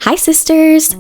Hi, sisters!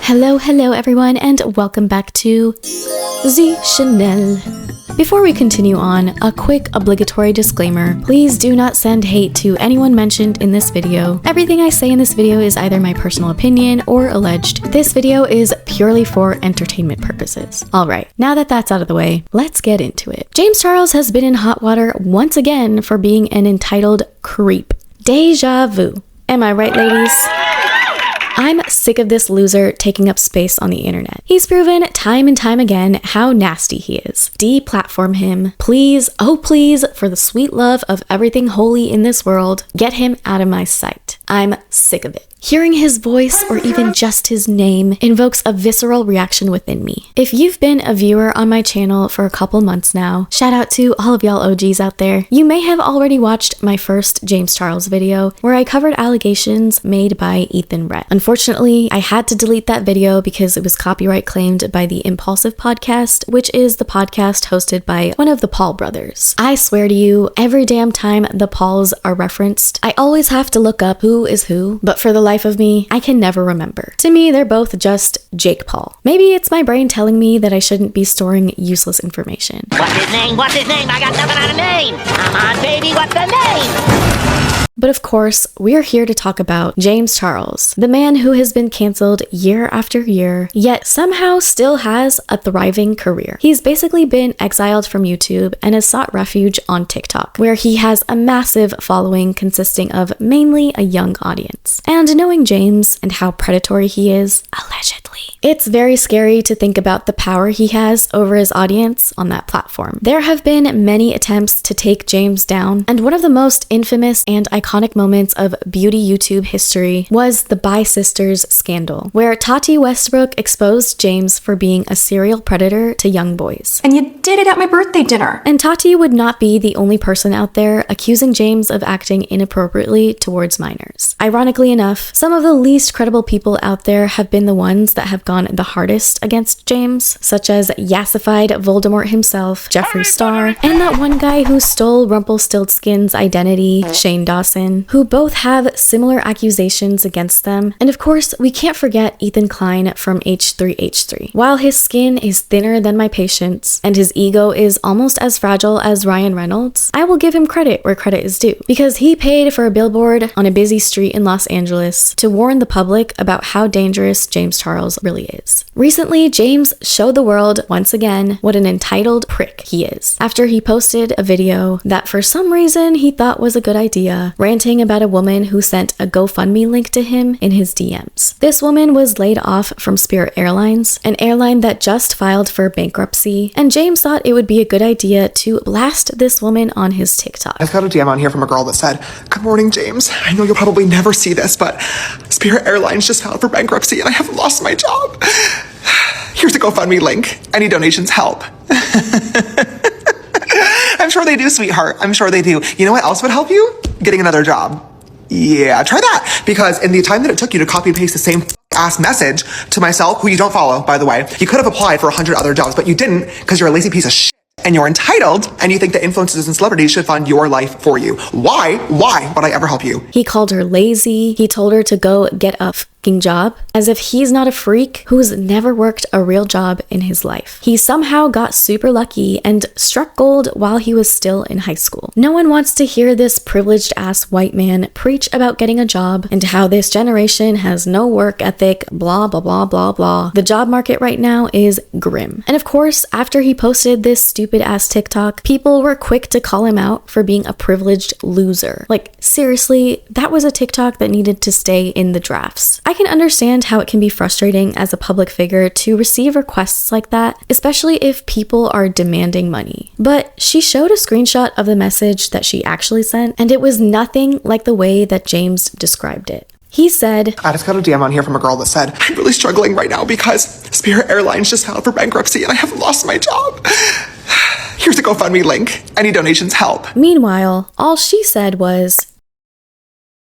Hello everyone, and welcome back to jamescharles. Before we continue on, a quick obligatory disclaimer. Please do not send hate to anyone mentioned in this video. Everything I say in this video is either my personal opinion or alleged. This video is purely for entertainment purposes. Alright, now that that's out of the way, let's get into it. James Charles has been in hot water once again for being an entitled creep. Deja vu. Am I right, ladies? I'm sick of this loser taking up space on the internet. He's proven time and time again how nasty he is. Deplatform him. Please, oh please, for the sweet love of everything holy in this world, get him out of my sight. I'm sick of it. Hearing his voice, or even just his name, invokes a visceral reaction within me. If you've been a viewer on my channel for a couple months now, shout out to all of y'all OGs out there. You may have already watched my first James Charles video, where I covered allegations made by Ethan Rhett. Unfortunately, I had to delete that video because it was copyright claimed by the Impulsive podcast, which is the podcast hosted by one of the Paul brothers. I swear to you, every damn time the Pauls are referenced, I always have to look up who is who, but for the life of me, I can never remember. To me, they're both just Jake Paul. Maybe it's my brain telling me that I shouldn't be storing useless information. What's his name? What's his name? I got nothing on a name. Come on, baby, what's the name? But of course, we're here to talk about James Charles, the man who has been canceled year after year, yet somehow still has a thriving career. He's basically been exiled from YouTube and has sought refuge on TikTok, where he has a massive following consisting of mainly a young audience. And knowing James and how predatory he is, allegedly, it's very scary to think about the power he has over his audience on that platform. There have been many attempts to take James down, and one of the most infamous and iconic moments of beauty YouTube history was the Bi Sisters scandal, where Tati Westbrook exposed James for being a serial predator to young boys. And you did it at my birthday dinner. And Tati would not be the only person out there accusing James of acting inappropriately towards minors. Ironically enough, some of the least credible people out there have been the ones that have gone the hardest against James, such as yassified Voldemort himself, Jeffree Star, and that one guy who stole Rumpelstiltskin's identity, Shane Dawson, who both have similar accusations against them. And of course, we can't forget Ethan Klein from H3H3. While his skin is thinner than my patience, and his ego is almost as fragile as Ryan Reynolds, I will give him credit where credit is due, because he paid for a billboard on a busy street in Los Angeles to warn the public about how dangerous James Charles really is. Recently, James showed the world once again what an entitled prick he is, after he posted a video that for some reason he thought was a good idea, ranting about a woman who sent a GoFundMe link to him in his DMs. This woman was laid off from Spirit Airlines, an airline that just filed for bankruptcy, and James thought it would be a good idea to blast this woman on his TikTok. I've got a DM on here from a girl that said, "Good morning, James. I know you'll probably never see this, but Spirit Airlines just filed for bankruptcy and I have lost my job. Here's a GoFundMe link. Any donations help." I'm sure they do, sweetheart. I'm sure they do. You know what else would help you? Getting another job. Yeah, try that. Because in the time that it took you to copy and paste the same ass message to myself, who you don't follow, by the way, you could have applied for 100 other jobs, but you didn't because you're a lazy piece of shit. And you're entitled, and you think that influencers and celebrities should fund your life for you. Why would I ever help you? He called her lazy. He told her to go get a fucking job, as if he's not a freak who's never worked a real job in his life. He somehow got super lucky and struck gold while he was still in high school. No one wants to hear this privileged ass white man preach about getting a job and how this generation has no work ethic, blah blah blah blah blah. The job market right now is grim. And of course, after he posted this stupid ass TikTok, people were quick to call him out for being a privileged loser. Like, seriously, that was a TikTok that needed to stay in the drafts. I can understand how it can be frustrating as a public figure to receive requests like that, especially if people are demanding money. But she showed a screenshot of the message that she actually sent, and it was nothing like the way that James described it. He said, I just got a DM on here from a girl that said, "I'm really struggling right now because Spirit Airlines just filed for bankruptcy and I have lost my job. Here's a GoFundMe link. Any donations help." Meanwhile, all she said was,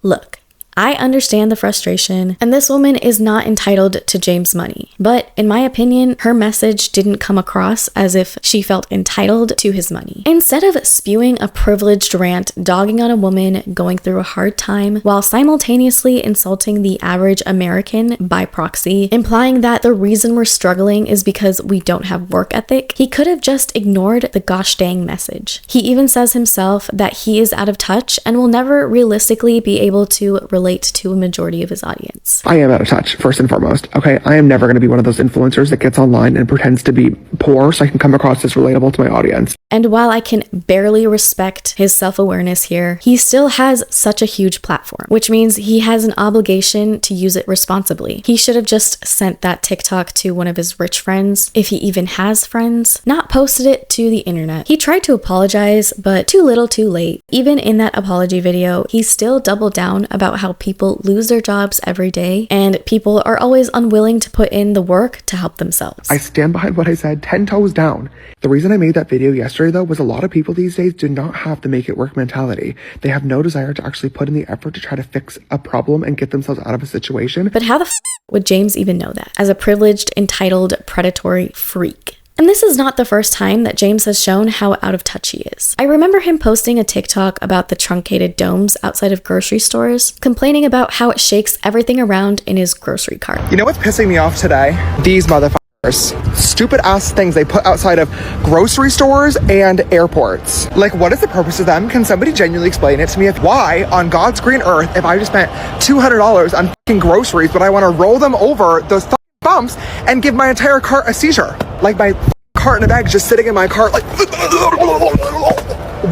"Look, I understand the frustration, and this woman is not entitled to James' money. But in my opinion, her message didn't come across as if she felt entitled to his money. Instead of spewing a privileged rant dogging on a woman going through a hard time while simultaneously insulting the average American by proxy, implying that the reason we're struggling is because we don't have work ethic, he could have just ignored the gosh dang message. He even says himself that he is out of touch and will never realistically be able to relate to a majority of his audience. I am out of touch, first and foremost. Okay, I am never going to be one of those influencers that gets online and pretends to be poor so I can come across as relatable to my audience. And while I can barely respect his self-awareness here, he still has such a huge platform, which means he has an obligation to use it responsibly. He should have just sent that TikTok to one of his rich friends, if he even has friends, not posted it to the internet. He tried to apologize, but too little too late. Even in that apology video, he still doubled down about how people lose their jobs every day and people are always unwilling to put in the work to help themselves. I stand behind what I said 10 toes down. The reason I made that video yesterday though was a lot of people these days do not have the make it work mentality. They have no desire to actually put in the effort to try to fix a problem and get themselves out of a situation. But how the would James even know that as a privileged, entitled, predatory freak? And this is not the first time that James has shown how out of touch he is. I remember him posting a TikTok about the truncated domes outside of grocery stores, complaining about how it shakes everything around in his grocery cart. You know what's pissing me off today? These motherfuckers. Stupid ass things they put outside of grocery stores and airports. Like, what is the purpose of them? Can somebody genuinely explain it to me? Why, on God's green earth, if I just spent $200 on fucking groceries, but I want to roll them over those bumps and give my entire cart a seizure? Like my cart in a bag just sitting in my cart like,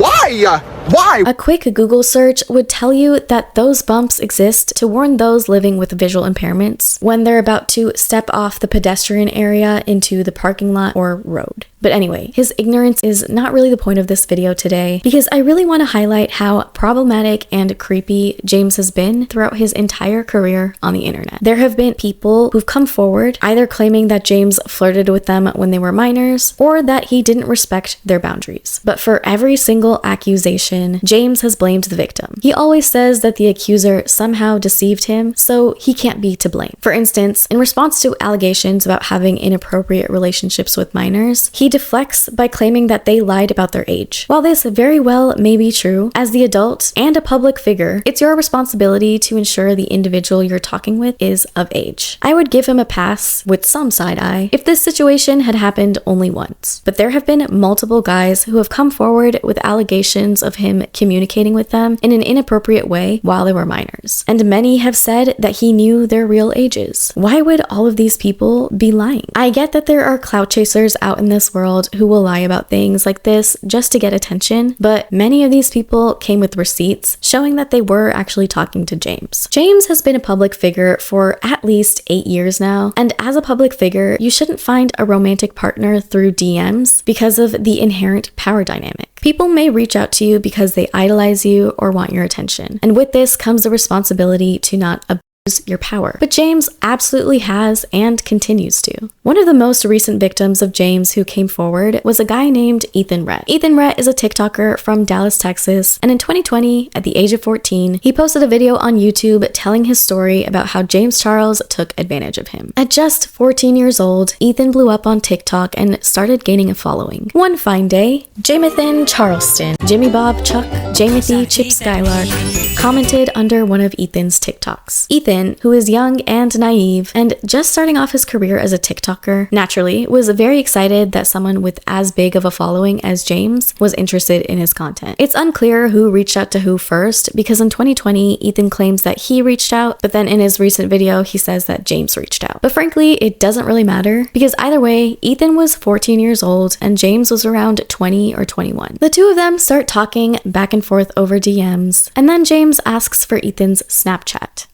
why? Why? A quick Google search would tell you that those bumps exist to warn those living with visual impairments when they're about to step off the pedestrian area into the parking lot or road. But anyway, his ignorance is not really the point of this video today, because I really want to highlight how problematic and creepy James has been throughout his entire career on the internet. There have been people who've come forward either claiming that James flirted with them when they were minors or that he didn't respect their boundaries. But for every single accusation, James has blamed the victim. He always says that the accuser somehow deceived him, so he can't be to blame. For instance, in response to allegations about having inappropriate relationships with minors, he deflects by claiming that they lied about their age. While this very well may be true, as the adult and a public figure, it's your responsibility to ensure the individual you're talking with is of age. I would give him a pass with some side eye if this situation had happened only once. But there have been multiple guys who have come forward with allegations of him communicating with them in an inappropriate way while they were minors. And many have said that he knew their real ages. Why would all of these people be lying? I get that there are clout chasers out in this world who will lie about things like this just to get attention, but many of these people came with receipts showing that they were actually talking to James. James has been a public figure for at least 8 years now, and as a public figure, you shouldn't find a romantic partner through DMs because of the inherent power dynamic. People may reach out to you because they idolize you or want your attention, and with this comes the responsibility to not abuse your power. But James absolutely has and continues to. One of the most recent victims of James who came forward was a guy named Ethan Rhett. Ethan Rhett is a TikToker from Dallas, Texas, and in 2020, at the age of 14, he posted a video on YouTube telling his story about how James Charles took advantage of him. At just 14 years old, Ethan blew up on TikTok and started gaining a following. One fine day, Jamathan Charleston, Jimmy Bob Chuck, Jamathy Chip Skylark, commented under one of Ethan's TikToks. Ethan, who is young and naive and just starting off his career as a TikToker, naturally was very excited that someone with as big of a following as James was interested in his content. It's unclear who reached out to who first, because in 2020, Ethan claims that he reached out, but then in his recent video, he says that James reached out. But frankly, it doesn't really matter, because either way, Ethan was 14 years old and James was around 20 or 21. The two of them start talking back and forth over DMs, and then James asks for Ethan's Snapchat.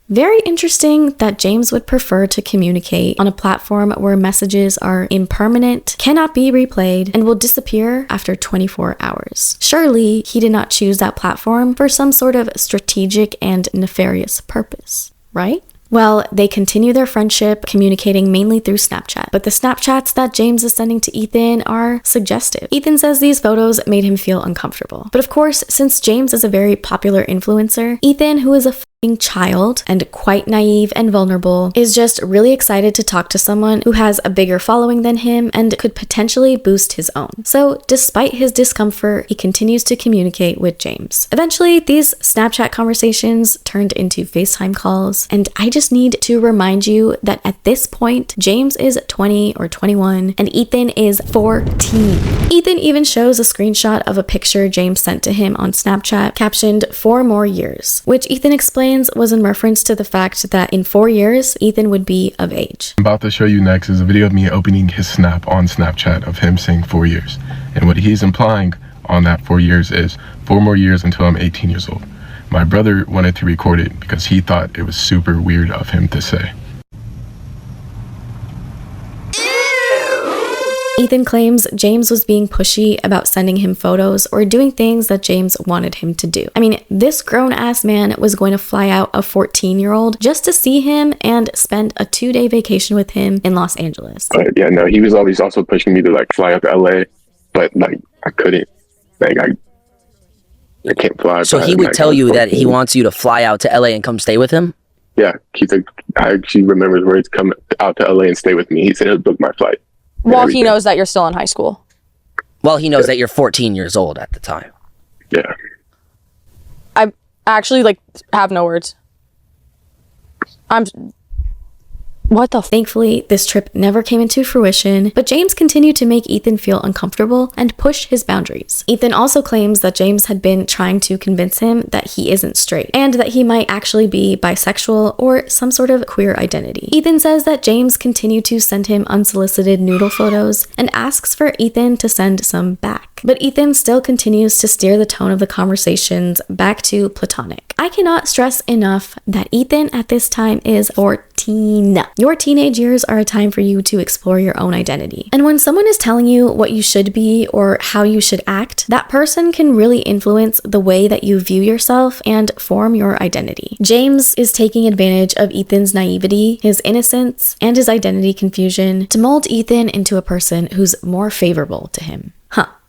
Very interesting that James would prefer to communicate on a platform where messages are impermanent, cannot be replayed, and will disappear after 24 hours. Surely, he did not choose that platform for some sort of strategic and nefarious purpose, right? Well, they continue their friendship, communicating mainly through Snapchat. But the Snapchats that James is sending to Ethan are suggestive. Ethan says these photos made him feel uncomfortable. But of course, since James is a very popular influencer, Ethan, who is a child and quite naive and vulnerable, is just really excited to talk to someone who has a bigger following than him and could potentially boost his own. So despite his discomfort, he continues to communicate with James. Eventually, these Snapchat conversations turned into FaceTime calls, and I just need to remind you that at this point, James is 20 or 21 and Ethan is 14. Ethan even shows a screenshot of a picture James sent to him on Snapchat captioned 4 more years, which Ethan explains was in reference to the fact that in 4 years, Ethan would be of age. I'm about to show you next is a video of me opening his snap on Snapchat of him saying 4 years. And what he's implying on that 4 years is 4 more years until I'm 18 years old. My brother wanted to record it because he thought it was super weird of him to say. Ethan claims James was being pushy about sending him photos or doing things that James wanted him to do. I mean, this grown-ass man was going to fly out a 14-year-old just to see him and spend a 2-day vacation with him in Los Angeles. But yeah, no, he was always also pushing me to like fly out to LA, but like I couldn't. Like I can't fly. So he would tell you that he wants you to fly out to LA and come stay with him? Yeah, he's like, I actually remembers where he's come out to LA and stay with me. He said he'll book my flight. Well, he knows that you're still in high school. Well, he knows that you're 14 years old at the time. Yeah. I actually have no words. What the Thankfully, this trip never came into fruition, but James continued to make Ethan feel uncomfortable and push his boundaries. Ethan also claims that James had been trying to convince him that he isn't straight and that he might actually be bisexual or some sort of queer identity. Ethan says that James continued to send him unsolicited noodle photos and asks for Ethan to send some back. But Ethan still continues to steer the tone of the conversations back to platonic. I cannot stress enough that Ethan at this time is 14. Your teenage years are a time for you to explore your own identity. And when someone is telling you what you should be or how you should act, that person can really influence the way that you view yourself and form your identity. James is taking advantage of Ethan's naivety, his innocence, and his identity confusion to mold Ethan into a person who's more favorable to him.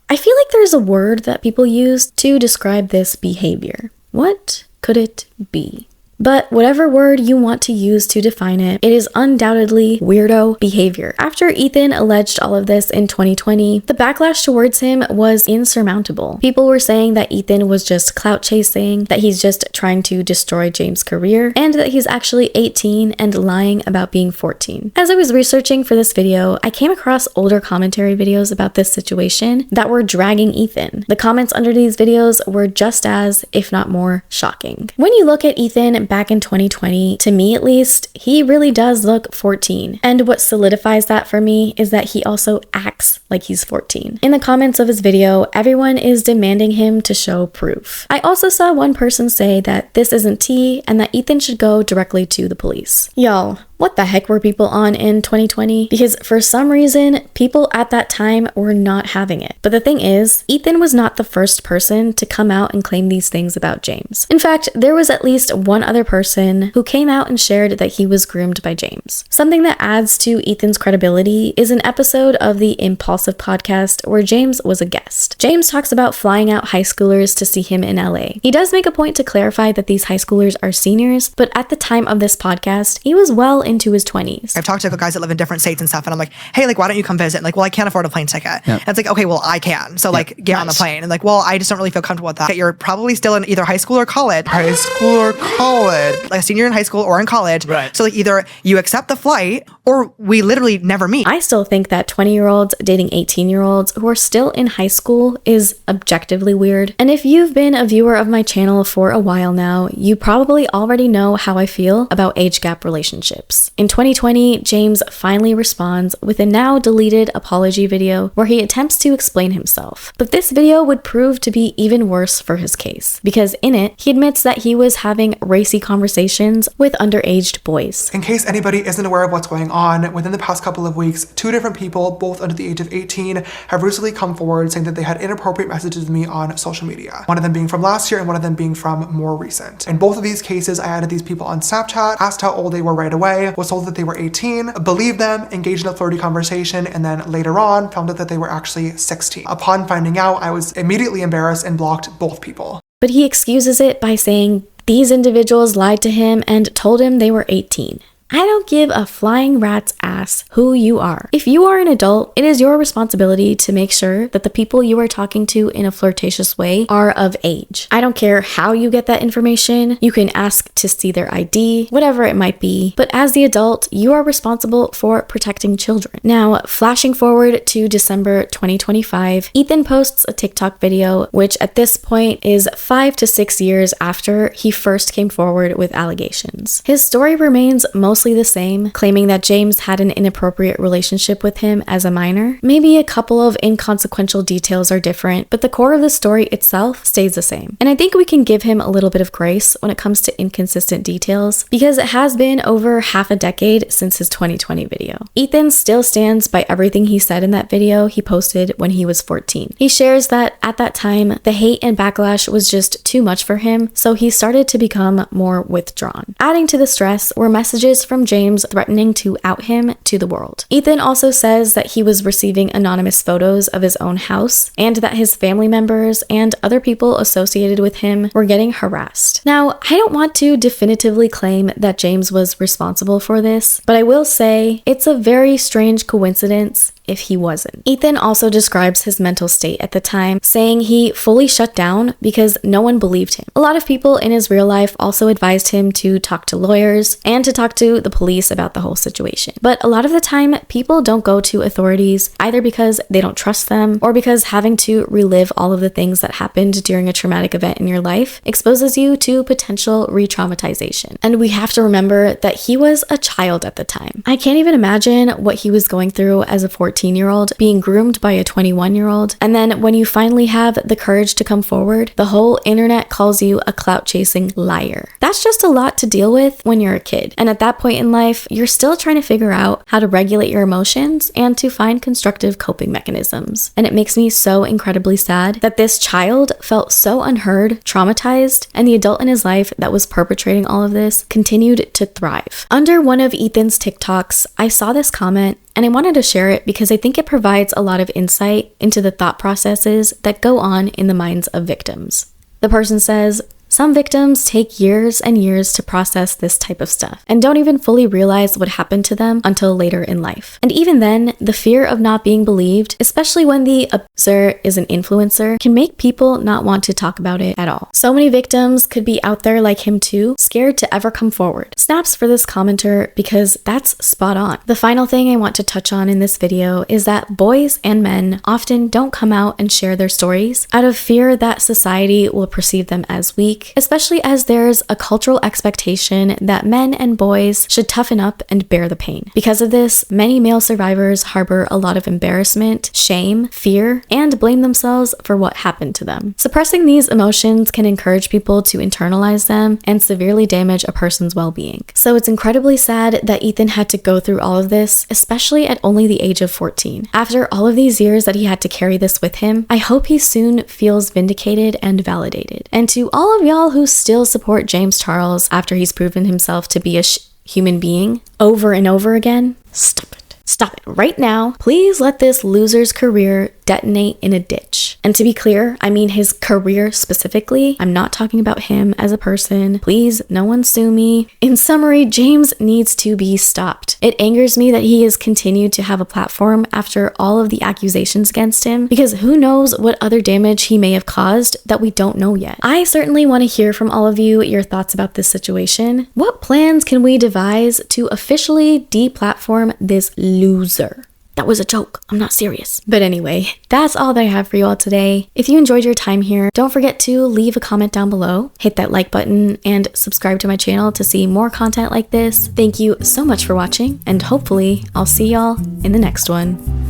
I feel like there's a word that people use to describe this behavior. What could it be? But whatever word you want to use to define it, it is undoubtedly weirdo behavior. After Ethan alleged all of this in 2020, the backlash towards him was insurmountable. People were saying that Ethan was just clout chasing, that he's just trying to destroy James' career, and that he's actually 18 and lying about being 14. As I was researching for this video, I came across older commentary videos about this situation that were dragging Ethan. The comments under these videos were just as, if not more, shocking. When you look at Ethan back in 2020, to me at least, he really does look 14. And what solidifies that for me is that he also acts like he's 14. In the comments of his video, everyone is demanding him to show proof. I also saw one person say that this isn't tea and that Ethan should go directly to the police. Y'all, what the heck were people on in 2020? Because for some reason, people at that time were not having it. But the thing is, Ethan was not the first person to come out and claim these things about James. In fact, there was at least one other person who came out and shared that he was groomed by James. Something that adds to Ethan's credibility is an episode of the Impulsive podcast where James was a guest. James talks about flying out high schoolers to see him in LA. He does make a point to clarify that these high schoolers are seniors, but at the time of this podcast, he was well into his 20s. I've talked to guys that live in different states and stuff, and I'm like, hey, why don't you come visit? And well, I can't afford a plane ticket. Yeah. And it's like, okay, well, I can. So get on the plane. And well, I just don't really feel comfortable with that. You're probably still in either high school or college. High school or college. Like a senior in high school or in college. Right. So either you accept the flight or we literally never meet. I still think that 20-year-olds dating 18-year-olds who are still in high school is objectively weird. And if you've been a viewer of my channel for a while now, you probably already know how I feel about age gap relationships. snaps. In 2020, James finally responds with a now deleted apology video where he attempts to explain himself. But this video would prove to be even worse for his case, because in it, he admits that he was having racy conversations with underage boys. In case anybody isn't aware of what's going on, within the past couple of weeks, 2 different people, both under the age of 18, have recently come forward saying that they had inappropriate messages with me on social media. One of them being from last year and one of them being from more recent. In both of these cases, I added these people on Snapchat, asked how old they were right away, was told that they were 18, believed them, engaged in a flirty conversation, and then later on found out that they were actually 16. Upon finding out, I was immediately embarrassed and blocked both people. But he excuses it by saying these individuals lied to him and told him they were 18. I don't give a flying rat's ass who you are. If you are an adult, it is your responsibility to make sure that the people you are talking to in a flirtatious way are of age. I don't care how you get that information. You can ask to see their ID, whatever it might be. But as the adult, you are responsible for protecting children. Now, flashing forward to December 2025, Ethan posts a TikTok video, which at this point is 5 to 6 years after he first came forward with allegations. His story remains mostly the same, claiming that James had an inappropriate relationship with him as a minor. Maybe a couple of inconsequential details are different, but the core of the story itself stays the same. And I think we can give him a little bit of grace when it comes to inconsistent details, because it has been over half a decade since his 2020 video. Ethan still stands by everything he said in that video he posted when he was 14. He shares that at that time, the hate and backlash was just too much for him, so he started to become more withdrawn. Adding to the stress were messages from James threatening to out him to the world. Ethan also says that he was receiving anonymous photos of his own house and that his family members and other people associated with him were getting harassed. Now, I don't want to definitively claim that James was responsible for this, but I will say it's a very strange coincidence if he wasn't. Ethan also describes his mental state at the time, saying he fully shut down because no one believed him. A lot of people in his real life also advised him to talk to lawyers and to talk to the police about the whole situation. But a lot of the time, people don't go to authorities either because they don't trust them or because having to relive all of the things that happened during a traumatic event in your life exposes you to potential re-traumatization. And we have to remember that he was a child at the time. I can't even imagine what he was going through as a 14-year-old, being groomed by a 21-year-old, and then when you finally have the courage to come forward, the whole internet calls you a clout-chasing liar. That's just a lot to deal with when you're a kid, and at that point in life, you're still trying to figure out how to regulate your emotions and to find constructive coping mechanisms. And it makes me so incredibly sad that this child felt so unheard, traumatized, and the adult in his life that was perpetrating all of this continued to thrive. Under one of Ethan's TikToks, I saw this comment and I wanted to share it because I think it provides a lot of insight into the thought processes that go on in the minds of victims. The person says, "Some victims take years and years to process this type of stuff and don't even fully realize what happened to them until later in life. And even then, the fear of not being believed, especially when the abuser is an influencer, can make people not want to talk about it at all. So many victims could be out there like him too, scared to ever come forward." Snaps for this commenter because that's spot on. The final thing I want to touch on in this video is that boys and men often don't come out and share their stories out of fear that society will perceive them as weak, especially as there's a cultural expectation that men and boys should toughen up and bear the pain. Because of this, many male survivors harbor a lot of embarrassment, shame, fear, and blame themselves for what happened to them. Suppressing these emotions can encourage people to internalize them and severely damage a person's well-being. So it's incredibly sad that Ethan had to go through all of this, especially at only the age of 14. After all of these years that he had to carry this with him, I hope he soon feels vindicated and validated. And to all of y'all who still support James Charles after he's proven himself to be a human being over and over again, stop it. Stop it right now. Please let this loser's career detonate in a ditch. And to be clear, I mean his career specifically. I'm not talking about him as a person. Please, no one sue me. In summary, James needs to be stopped. It angers me that he has continued to have a platform after all of the accusations against him, because who knows what other damage he may have caused that we don't know yet. I certainly want to hear from all of you your thoughts about this situation. What plans can we devise to officially deplatform this loser? That was a joke. I'm not serious. But anyway, that's all that I have for you all today. If you enjoyed your time here, don't forget to leave a comment down below, hit that like button, and subscribe to my channel to see more content like this. Thank you so much for watching, and hopefully I'll see y'all in the next one.